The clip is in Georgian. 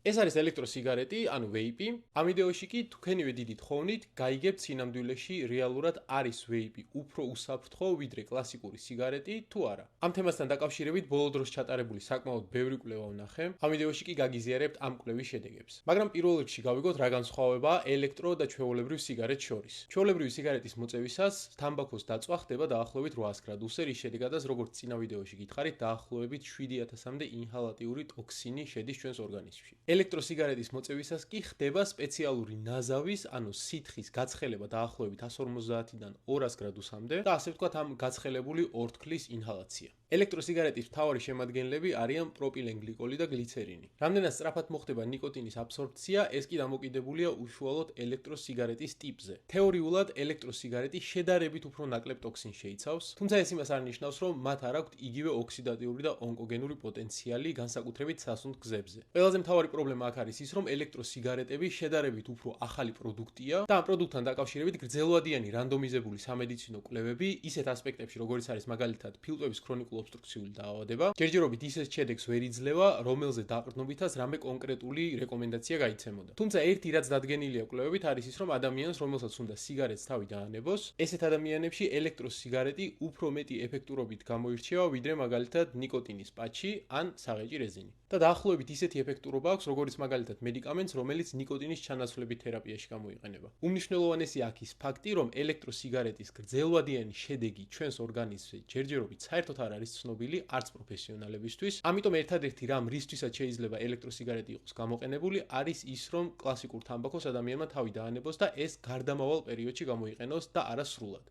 ეს არის ელექტროსიგარეტი, ანუ ვეიპი. ამ ვიდეოში კი თქვენივე დიდი თხოვნით გაიგებთ სინამდვილეში რეალურად არის ვეიპი უფრო უსაფრთხო ვიდრე კლასიკური სიგარეტი თუ არა. ამ თემასთან დაკავშირებით ბოლო დროს ჩატარებული საკმაოდ ბევრი კვლევა ვნახე. ამ ვიდეოში კი გაგიზიარებთ ამ კვლევის შედეგებს. მაგრამ პირველ რიგში გავიგოთ რა განსხვავებაა ელექტრო და ჩვეულებრივ სიგარეტს შორის. ჩვეულებრივი სიგარეტის მოწევისას თამბაქოს დაწვა ხდება დაახლოებით 800 გრადუსზე, რის შედეგადაც როგორც წინა ვიდეოში გითხარით, დაახლოებით 7000-მდე ინჰალატიური ტოქსინი შედის ჩვენს ორგანიზმში. ელექტროსიგარეტის მოწევისას კი ხდება სპეციალური ნაზავის, ანუ სითხის გაცხელება დაახლოებით 150-დან 200 გრადუსამდე და ასე ვთქვათ ამ გაცხელებული ორთქლის ინჰალაცია. ელექტროსიგარეტის მთავარი შემადგენლები არიან პროპილენგლიკოლი და გლიცერინი. რამდენად სწრაფად მოხდება ნიკოტინის აბსორბცია, ეს კი დამოკიდებულია უშუალოდ ელექტროსიგარეტის ტიპზე. თეორიულად ელექტროსიგარეტი შედარებით უფრო ნაკლებ ტოქსინს შეიცავს, თუმცა ეს იმას არ ნიშნავს, რომ მათ არ აქვთ იგივე ოქსიდატიური და ონკოგენური პოტენციალი, განსაკუთრებით სასუნთ გზებზე. ყველაზე მთავარი პრობლემა აქ არის ის, რომ ელექტროსიგარეტები შედარებით უფრო ახალი პროდუქტია და ამ პროდუქტთან დაკავშირებით გრძელვადიანი რანდომიზებული სამედიცინო კვლევები ისეთ ასპექტებში, როგორც არის მაგალითად ფილტვების ქრონიკულ ობსტრუქციული დაავადება, ჯერჯერობით ისეთ შედეგს ვერ იძლევა, რომელზე დაყრდნობითაც რამე კონკრეტული რეკომენდაცია გაიცემოდა. თუმცა ერთი რაც დადგენილია კვლევებით არის ის, რომ ადამიანს, რომელსაც უნდა სიგარეტს თავი დაანებოს, ესეთ ადამიანებში ელექტროსიგარეტი უფრო მეტი ეფექტურობით გამოირჩევა, ვიდრე მაგალითად ნიკოტინის პატჩი ან საღეჭი რეზინი. და დაახლოებით ისეთი ეფექტურობა აქვს, როგორც მაგალითად მედიკამენტს, რომელიც ნიკოტინის ჩანაცვლებით თერაპიაში გამოიყენება. უმნიშვნელოვანესი აქ ის ფაქტი, რომ ელექტროსიგარეტის გრძელვადიანი შედეგი ჩვენს ორგანიზმზე ჯერჯერობით საერთოდ არ არის ცნობილი არც პროფესიონალებისთვის. ამიტომ ერთადერთი რამ რისთვისაც შეიძლება ელექტროსიგარეტი იყოს გამოყენებული, არის ის, რომ კლასიკურ თამბაქოს ადამიანმა თავი დაანებოს და ეს გარდამავალ პერიოდში გამოიყენოს და არა სრულად.